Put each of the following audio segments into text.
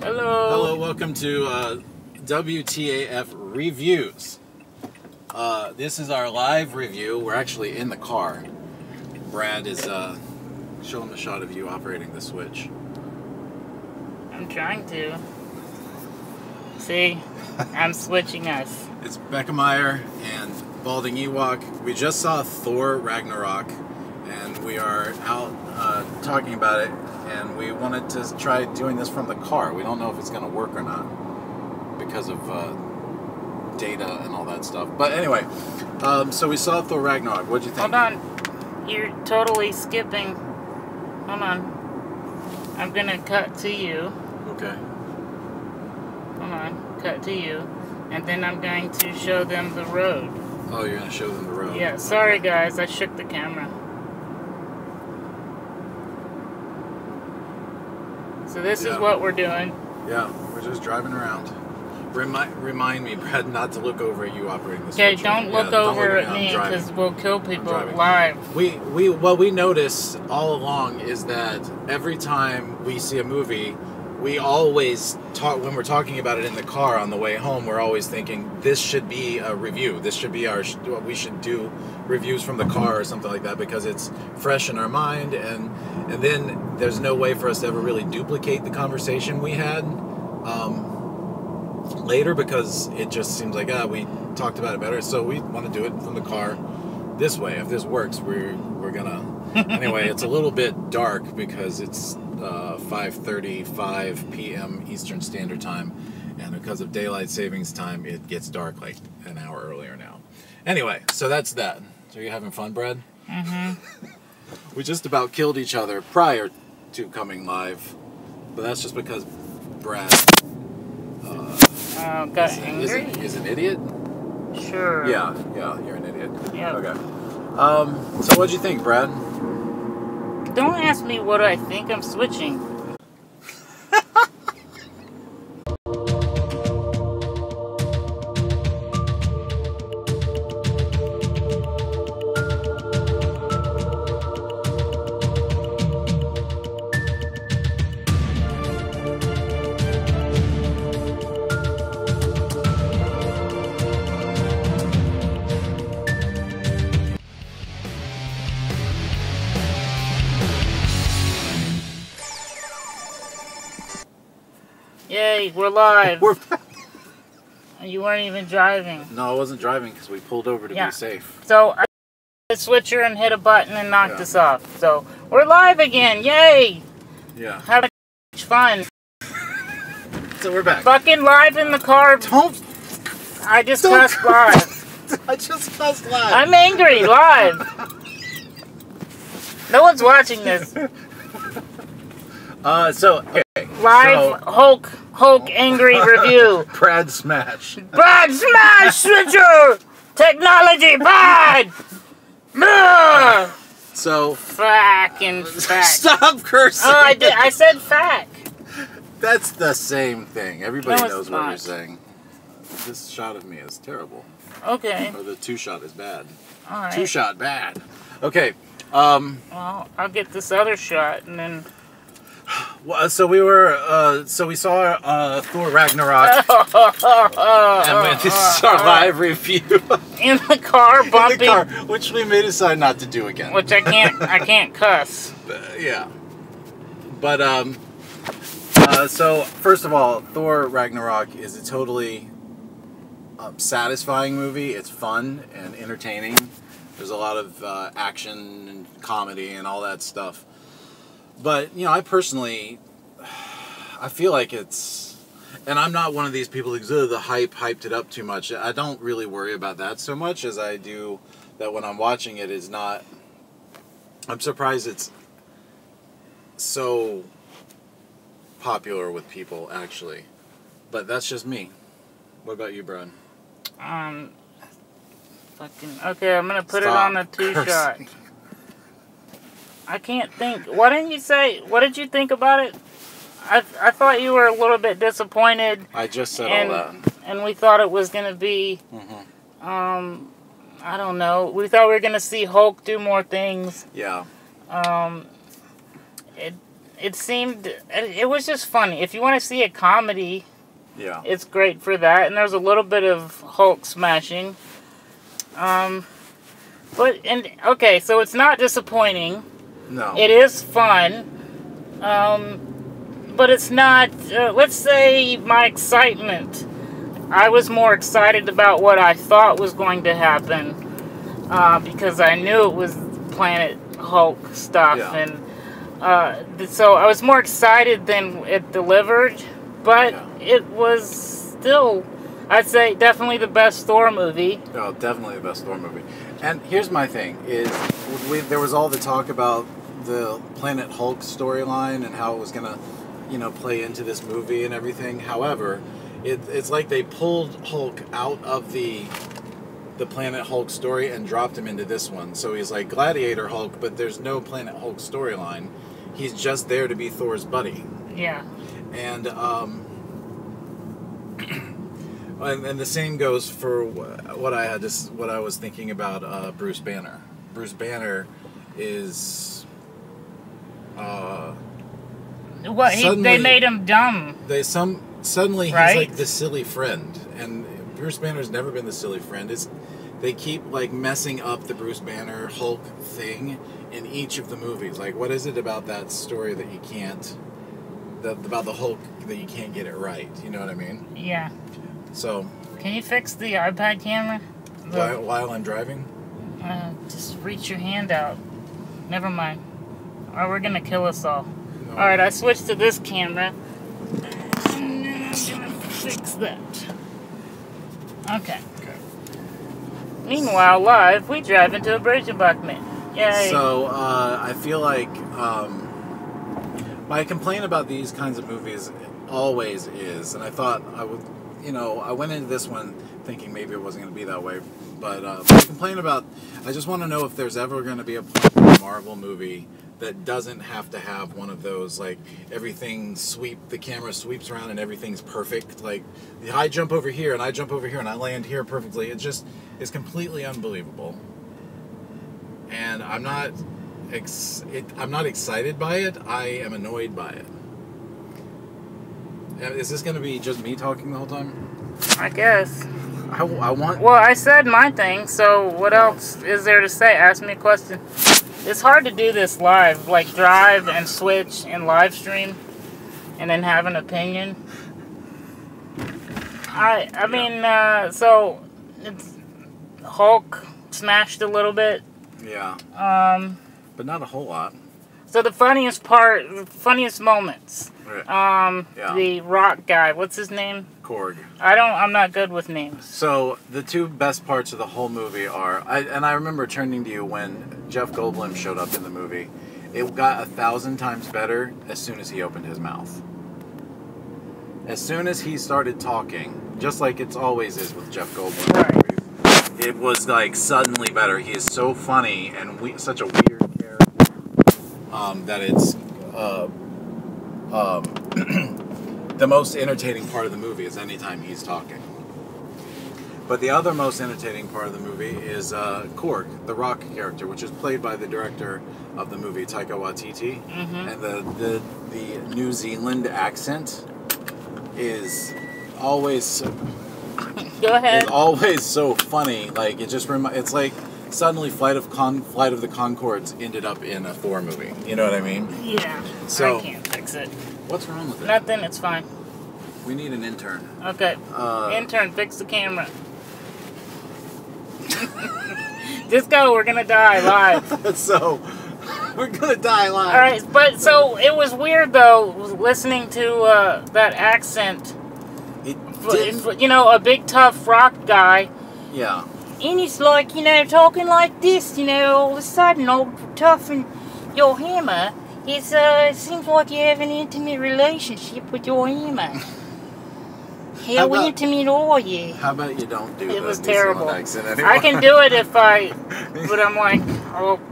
Hello. Hello, welcome to WTAF Reviews. This is our live review. We're actually in the car. Brad is showing a shot of you operating the switch. I'm trying to. See, I'm switching us. It's Becca Meyer and Balding Ewok. We just saw Thor Ragnarok, and we are out talking about it, and we wanted to try doing this from the car. We don't know if it's going to work or not because of data and all that stuff. But anyway, so we saw Thor Ragnarok. What'd you think? Hold on. You're totally skipping. Hold on. I'm going to cut to you. Okay. Hold on. Cut to you. And then I'm going to show them the road. Oh, you're going to show them the road. Yeah, sorry guys. I shook the camera. So this is what we're doing. Yeah, we're just driving around. Remind me, Brad, not to look over at you operating the switch. Okay, don't look over at me because we'll kill people live. What we notice all along is that every time we see a movie, we always talk, when we're talking about it in the car on the way home, we're always thinking this should be a review. This should be we should do reviews from the car or something like that because it's fresh in our mind, and then there's no way for us to ever really duplicate the conversation we had later because it just seems like we talked about it better. So we want to do it from the car this way. If this works, we're gonna. Anyway, it's a little bit dark because it's 5:35 p.m. Eastern Standard Time, and because of daylight savings time, it gets dark like an hour earlier now. Anyway, so that's that. So you having fun, Brad? Mm-hmm. We just about killed each other prior to coming live, but that's just because Brad got angry? Is an idiot. Sure. Yeah, you're an idiot. Yeah. Okay. So what'd you think, Brad? Don't ask me what I think. I'm switching. Yay, we're live. We're back. You weren't even driving. No, I wasn't driving because we pulled over to be safe. So I hit the switcher and hit a button and knocked us off. So we're live again. Yay! Yeah. Have much fun. So we're back. Fucking live in the car. I just cussed live. I just cussed live. I'm angry live. No one's watching this. Okay. Live Hulk angry review. Brad smash. Brad smash switcher. Technology bad. Ugh. So Fucking fact. Stop cursing. Oh, I said fact. That's the same thing. Everybody No, knows it's what not. you're saying. This shot of me is terrible. Okay. Or the two shot is bad. All right. Two shot bad. Okay. Well, I'll get this other shot and then. Well, so we saw Thor Ragnarok, and this is our live review In the car, bumping. in the car, which we may decide not to do again. Which I can't cuss. Yeah. But so first of all, Thor Ragnarok is a totally satisfying movie. It's fun and entertaining. There's a lot of action and comedy and all that stuff. But, I personally, I feel like it's, and I'm not one of these people who the hyped it up too much. I don't really worry about that so much as I do that when I'm watching it is not, I'm surprised it's so popular with people, actually. But that's just me. What about you, Brad? Okay, I'm gonna put it on the two-shot. I can't think. What did you think about it? I thought you were a little bit disappointed. I just said all that. And we thought it was gonna be, I don't know. We thought we were gonna see Hulk do more things. Yeah. it was just funny. If you want to see a comedy, Yeah. it's great for that. And there's a little bit of Hulk smashing. Okay, so it's not disappointing. No. It is fun. But it's not, let's say my excitement. I was more excited about what I thought was going to happen. Because I knew it was Planet Hulk stuff. Yeah. And so I was more excited than it delivered. But it was still, I'd say, definitely the best Thor movie. Oh, definitely the best Thor movie. And here's my thing, is there was all the talk about the Planet Hulk storyline and how it was going to, play into this movie and everything. However, it's like they pulled Hulk out of the Planet Hulk story and dropped him into this one. So he's like Gladiator Hulk, but there's no Planet Hulk storyline. He's just there to be Thor's buddy. Yeah. And and the same goes for what I was thinking about Bruce Banner. Bruce Banner is they made him dumb. Suddenly right? He's like the silly friend, and Bruce Banner's never been the silly friend. They keep like messing up the Bruce Banner Hulk thing in each of the movies. Like, what is it about that story that you can't? About the Hulk that you can't get it right. You know what I mean? Yeah. So. Can you fix the iPad camera? While I'm driving? Just reach your hand out. Never mind. Or we're gonna kill us all. No. Alright, I switched to this camera. And then I'm gonna fix that. Okay. Meanwhile, live, we drive into a bridge embankment. Yay. So, I feel like my complaint about these kinds of movies always is, and I thought I would, I went into this one thinking maybe it wasn't going to be that way, but my complaint about, I just want to know if there's ever going to be a point in a Marvel movie that doesn't have to have one of those, like, the camera sweeps around and everything's perfect. Like, I jump over here and I jump over here and I land here perfectly. It just is completely unbelievable. And I'm not excited by it. I am annoyed by it. Is this going to be just me talking the whole time? I guess. I want... Well, I said my thing, so what else is there to say? Ask me a question. It's hard to do this live, like drive and switch and live stream and then have an opinion. I mean, so it's Hulk smashed a little bit. Yeah. But not a whole lot. So the funniest moments. The rock guy, what's his name? Korg. I'm not good with names. So the two best parts of the whole movie are, I remember turning to you when Jeff Goldblum showed up in the movie. It got 1,000 times better as soon as he opened his mouth. As soon as he started talking, just like it always is with Jeff Goldblum. Right. It was like suddenly better. He is so funny and such a weird character that it's the most entertaining part of the movie is anytime he's talking. But the other most entertaining part of the movie is Korg, the rock character, which is played by the director of the movie, Taika Waititi. Mm-hmm. And the New Zealand accent is always Go ahead. Is always so funny. Like it's like suddenly Flight of the Conchords ended up in a Thor movie. You know what I mean? Yeah. So I can't fix it. What's wrong with it? Nothing. It's fine. We need an intern. Okay. Intern, fix the camera. Just go. We're gonna die live. So we're gonna die live. All right, but so it was weird though listening to that accent. A big tough rock guy. Yeah. And he's like, talking like this, all of a sudden, all tough and your hammer. It seems like you have an intimate relationship with your hammer. How intimate are you? How about you don't do it? It was New terrible. Zealand accent anymore? I can do it but I'm like,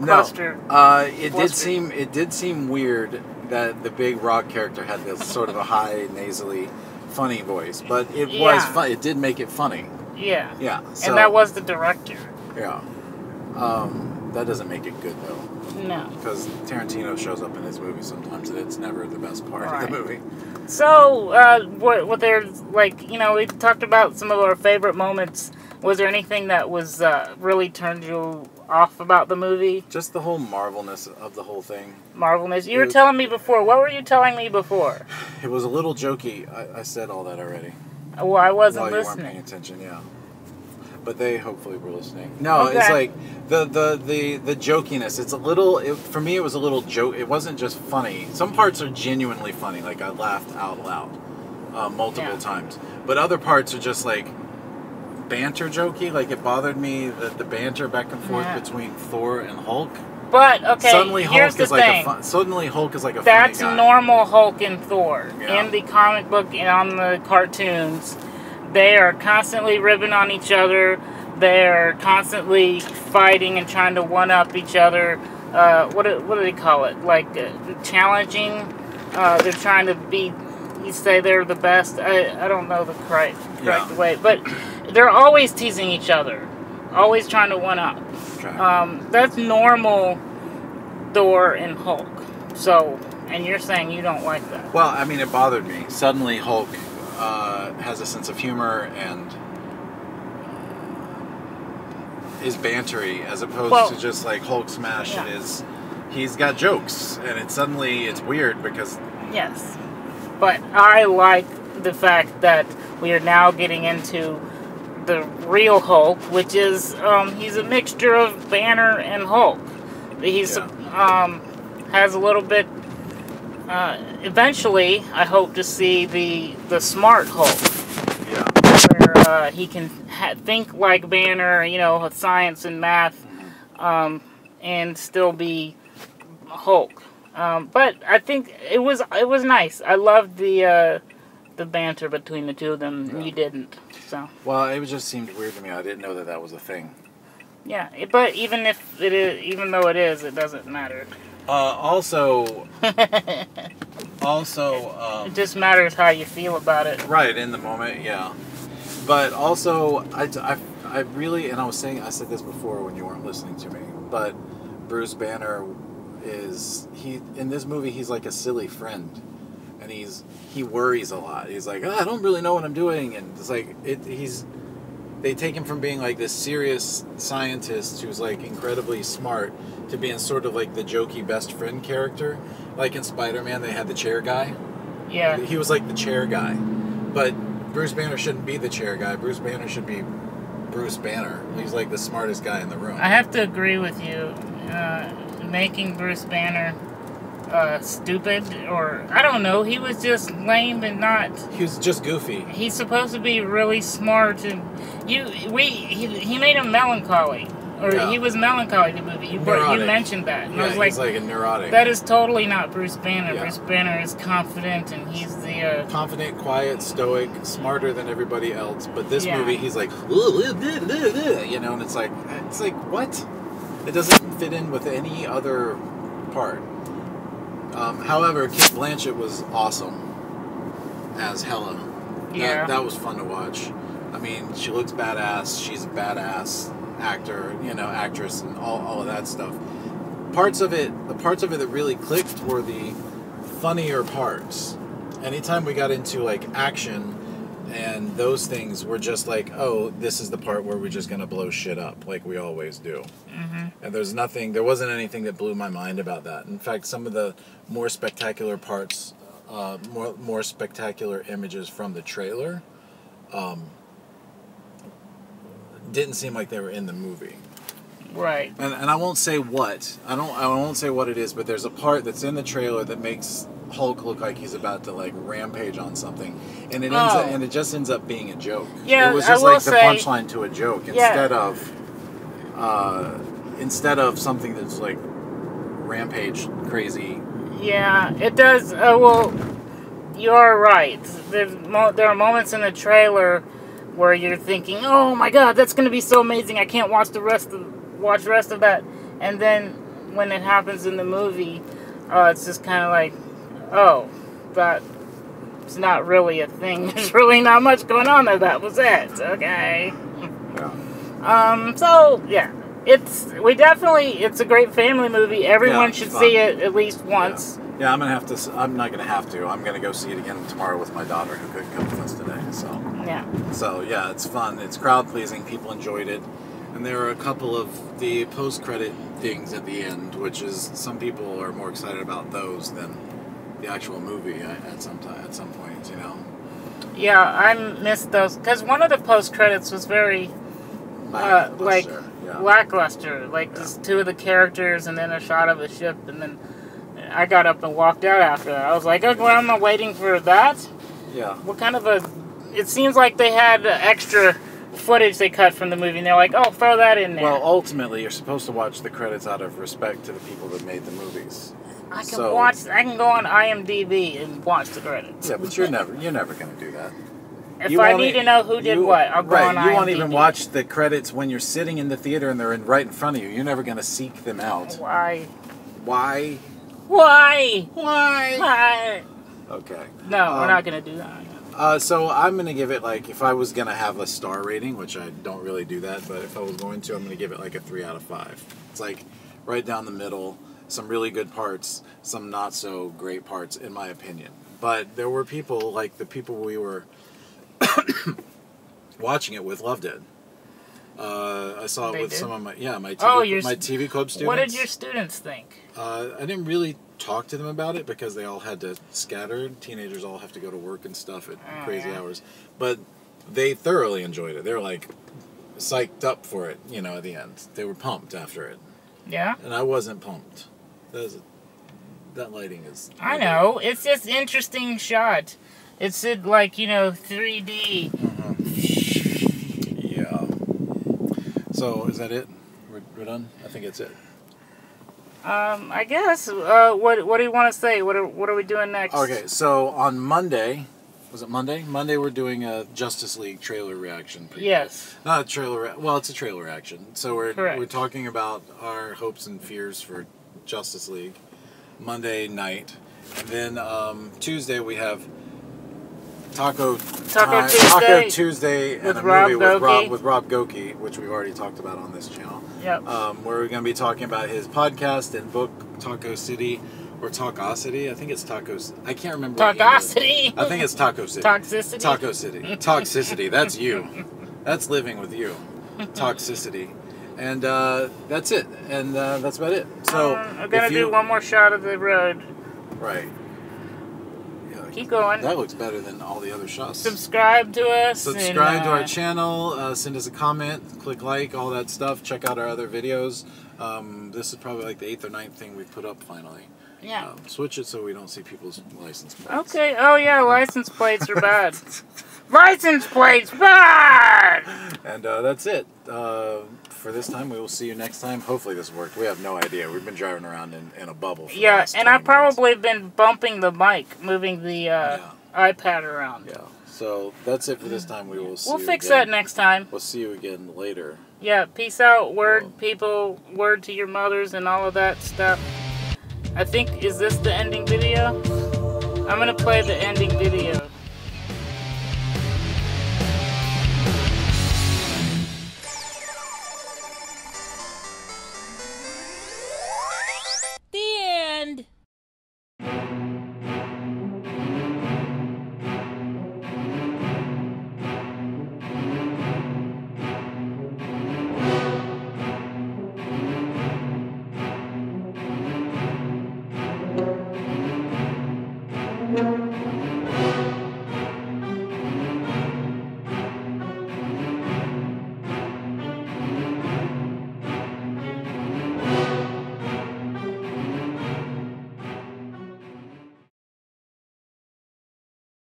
cluster. No, it did seem weird that the big rock character had this sort of a high, nasally, funny voice, but it was fun. It did make it funny. Yeah. Yeah. So, and that was the director. Yeah. That doesn't make it good though. No. Because Tarantino shows up in his movies sometimes, and it's never the best part of the movie. So, what there's like, you know, we talked about some of our favorite moments. Was there anything that was really turned you off about the movie? Just the whole Marvelness of the whole thing. Marvelness. You were telling me before. What were you telling me before? It was a little jokey. I said all that already. Well, I wasn't listening. You weren't paying attention, yeah. But they hopefully were listening. No, okay. It's like the jokiness. It's a little. For me, it was a little joke. It wasn't just funny. Some parts are genuinely funny. Like I laughed out loud multiple times. But other parts are just like banter jokey. Like it bothered me that the banter back and forth between Thor and Hulk. But okay, suddenly here's the thing. Suddenly Hulk is like a That's funny guy. normal Hulk and Thor. In the comic book and on the cartoons, they are constantly ribbing on each other. They're constantly fighting and trying to one-up each other. What do they call it? Like challenging. They're trying to be. You say they're the best. I don't know the correct way, but they're always teasing each other, always trying to one-up. Okay. That's normal Thor and Hulk. So, and you're saying you don't like that? Well, I mean, it bothered me. Suddenly, Hulk has a sense of humor and is bantery as opposed to just like Hulk smash. It is. He's got jokes, and it's weird because. Yes, but I like the fact that we are now getting into the real Hulk, which is he's a mixture of Banner and Hulk. He's has a little bit. Eventually, I hope to see the smart Hulk, where he can think like Banner, you know, with science and math, and still be Hulk. But I think it was nice. I loved the banter between the two of them. Yeah. You didn't, so. Well, it just seemed weird to me. I didn't know that was a thing. Yeah, but even though it is, it doesn't matter. Also, it just matters how you feel about it. Right, in the moment, yeah. But also, I really, and I said this before when you weren't listening to me, but Bruce Banner in this movie, he's like a silly friend. And he worries a lot. He's like, I don't really know what I'm doing. And it's like, they take him from being like this serious scientist who's like incredibly smart to being sort of like the jokey best friend character. Like in Spider-Man, they had the chair guy. Yeah. He was like the chair guy. But Bruce Banner shouldn't be the chair guy. Bruce Banner should be Bruce Banner. He's like the smartest guy in the room. I have to agree with you. Making Bruce Banner stupid, or I don't know, he was just lame and not. He was just goofy. He's supposed to be really smart, and he made him melancholy, or he was melancholy in the movie. You mentioned that, and I was like, he's like a neurotic. That is totally not Bruce Banner. Yeah. Bruce Banner is confident, and he's the confident, quiet, stoic, smarter than everybody else. But this movie, he's like, you know, and it's like what? It doesn't fit in with any other part. However, Kate Blanchett was awesome as Hela. Yeah. That was fun to watch. I mean, she looks badass. She's a badass actor, you know, actress, and all of that stuff. The parts of it that really clicked were the funnier parts. Anytime we got into like action and those things were just like, oh, this is the part where we're just gonna blow shit up like we always do. Mm-hmm. And there wasn't anything that blew my mind about that. In fact, some of the more spectacular parts, more spectacular images from the trailer, didn't seem like they were in the movie. Right. And I won't say what. I won't say what it is, but there's a part that's in the trailer that makes Hulk look like he's about to like rampage on something, and it just ends up being a joke. Yeah, it was just like the punchline to a joke instead of something that's like rampage crazy. Yeah, it does. Well, you're right. There are moments in the trailer where you're thinking, "Oh my God, that's going to be so amazing! I can't watch the rest of that." And then when it happens in the movie, it's just kind of like, oh, that's not really a thing. There's really not much going on there. That was it. Okay. Yeah. So, yeah. It's a great family movie. Everyone should see it at least once. Yeah, I'm not gonna have to. I'm gonna go see it again tomorrow with my daughter, who couldn't come with us today. So yeah, it's fun. It's crowd pleasing. People enjoyed it, and there are a couple of the post credit things at the end, which is some people are more excited about those than the actual movie at some point. You know. Yeah, I missed those because one of the post credits was very lackluster. Like just two of the characters and then a shot of a ship, and then I got up and walked out after that. I was like, okay, well, I'm not waiting for that. Yeah. What kind of a... It seems like they had extra footage they cut from the movie, and they're like, oh, throw that in there. Well, ultimately, you're supposed to watch the credits out of respect to the people that made the movies. I can go on IMDb and watch the credits. Yeah, but you're never going to do that. If I need to know who did what, I'll go on IMDb. You won't even watch the credits when you're sitting in the theater and they're right in front of you. You're never going to seek them out. Why? Why? Why? Why? Okay. No, we're not going to do that. So I'm going to give it, like, if I was going to have a star rating, which I don't really do that, but if I was going to, I'm going to give it like a 3 out of 5. It's like right down the middle, some really good parts, some not so great parts, in my opinion. But there were people, like the people we were watching it with, loved it. I saw it with some of my TV club students. What did your students think? I didn't really talk to them about it because they all had to scatter. Teenagers all have to go to work and stuff at crazy hours. But they thoroughly enjoyed it. They were like psyched up for it, you know, at the end. They were pumped after it. Yeah? And I wasn't pumped. That lighting is... I know. It's just interesting shot. It's like, 3D. Yeah. So, is that it? We're done? I think it's it. I guess. What do you want to say? What are we doing next? Okay, so on Monday, was it Monday? Monday we're doing a Justice League trailer reaction. Yes. Not a trailer. Well, it's a trailer reaction. So we're talking about our hopes and fears for Justice League Monday night, and then Tuesday we have Taco Tuesday and a movie with Rob Goki, which we've already talked about on this channel. Yep. We're going to be talking about his podcast and book, Taco City, or Talkocity. I think it's Tacos. I can't remember. Talkocity. I think it's Taco City. Toxicity. Taco City. Toxicity. That's you. That's living with you. Toxicity. And that's it. And that's about it. So I'm going to do one more shot of the road. Right. Keep going. That looks better than all the other shots. Subscribe to us. Subscribe to our channel. Send us a comment. Click like. All that stuff. Check out our other videos. This is probably like the 8th or 9th thing we put up finally. Yeah. Switch it so we don't see people's license plates. Okay. Oh yeah, license plates are bad. License plates bad. And that's it. For this time, we will see you next time. Hopefully this worked. We have no idea. We've been driving around in a bubble for the last 20 I've minutes. probably been bumping the mic, moving the iPad around. Yeah. So that's it for this time. We'll fix that next time. We'll see you again later. Yeah. Peace out. Word, people. Word to your mothers and all of that stuff. I think, is this the ending video? I'm going to play the ending video.